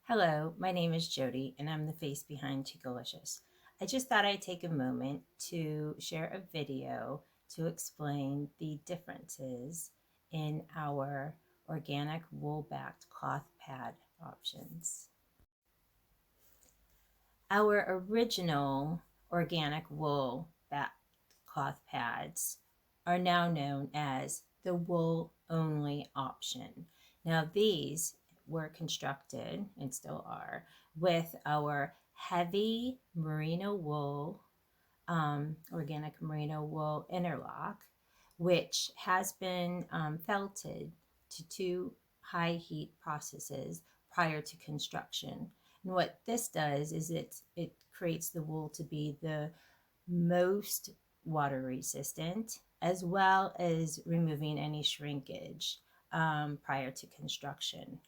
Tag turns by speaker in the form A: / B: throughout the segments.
A: Hello, my name is Jody, and I'm the face behind Cheecolicious. I just thought I'd take a moment to share a video to explain the differences in our organic wool-backed cloth pad options. Our original organic wool-backed cloth pads are now known as the wool-only option. Now, these were constructed and still are with our heavy merino wool, organic merino wool interlock, which has been felted to two high heat processes prior to construction. And what this does is it creates the wool to be the most water resistant, as well as removing any shrinkage prior to construction.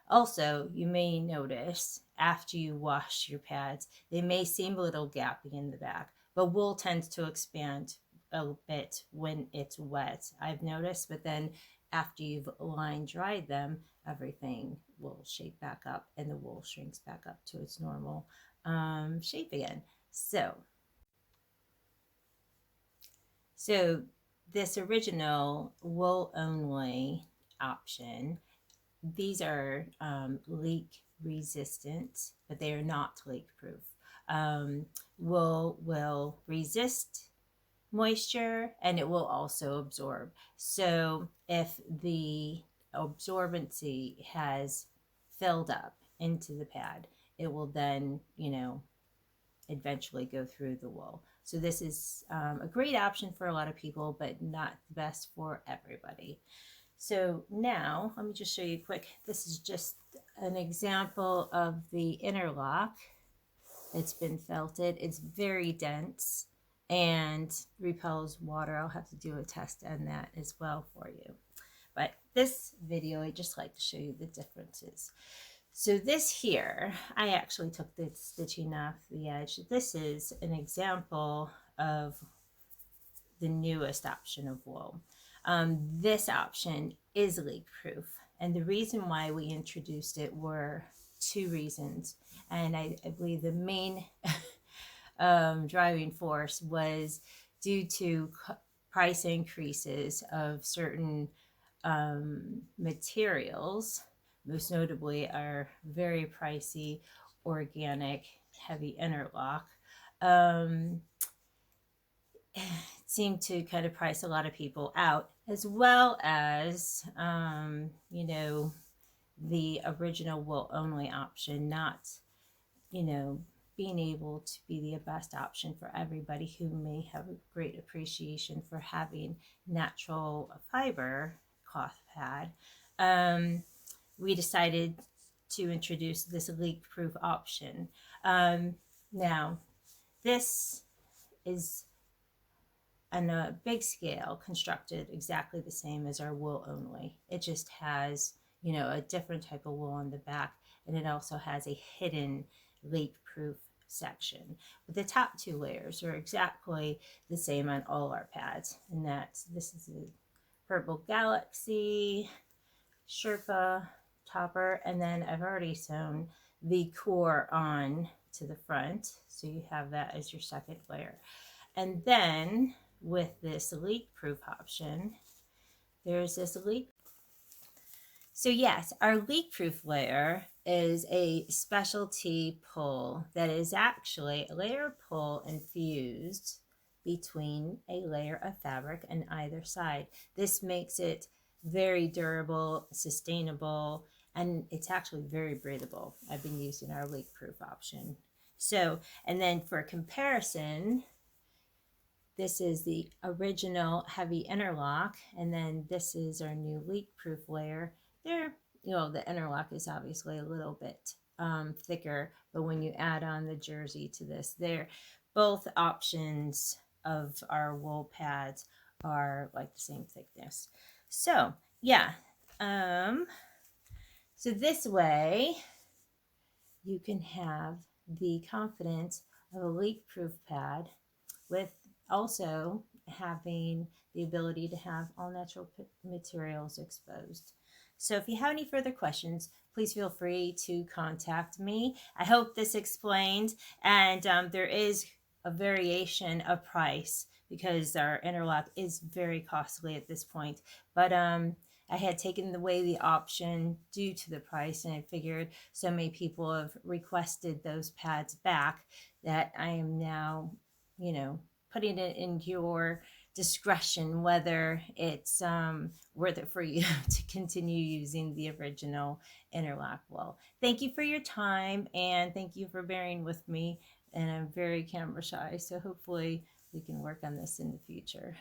A: Also, you may notice after you wash your pads, they may seem a little gappy in the back, but wool tends to expand a bit when it's wet, I've noticed, but then after you've line dried them, everything will shape back up and the wool shrinks back up to its normal shape again. So this original wool only option, these are leak resistant, but they are not leak proof. Wool will resist moisture and it will also absorb. So if the absorbency has filled up into the pad, it will then, eventually go through the wool. So this is a great option for a lot of people, but not the best for everybody. So now let me just show you quick. This is just an example of the interlock. It's been felted. It's very dense and repels water. I'll have to do a test on that as well for you. But this video, I just like to show you the differences. So this here, I actually took the stitching off the edge. This is an example of the newest option of wool. This option is leak proof. And the reason why we introduced it were two reasons. And I believe the main driving force was due to price increases of certain materials, most notably our very pricey organic heavy interlock. Seemed to kind of price a lot of people out, as well as, the original wool only option not, being able to be the best option for everybody who may have a great appreciation for having natural fiber cloth pad. We decided to introduce this leak proof option. Now, this is on a big scale constructed exactly the same as our wool only. It just has, a different type of wool on the back, and it also has a hidden leak proof section. But the top two layers are exactly the same on all our pads, and this is a Purple Galaxy Sherpa topper, and then I've already sewn the core on to the front, so you have that as your second layer. And then with this leak proof option, there's this leak. So yes, our leak proof layer is a specialty pull that is actually a layer of pull infused between a layer of fabric on either side. This makes it very durable, sustainable, and it's actually very breathable. I've been using our leak proof option. So, and then for comparison, this is the original heavy interlock, and then this is our new leak proof layer. The interlock is obviously a little bit thicker, but when you add on the jersey to this, they're both options of our wool pads are like the same thickness. So yeah, so this way you can have the confidence of a leak proof pad with also having the ability to have all natural materials exposed. So if you have any further questions, please feel free to contact me. I hope this explained. And there is a variation of price because our interlock is very costly at this point. But I had taken away the option due to the price, and I figured so many people have requested those pads back that I am now, putting it in your discretion whether it's worth it for you to continue using the original interlock. Well, thank you for your time, and thank you for bearing with me. And I'm very camera shy, so hopefully we can work on this in the future.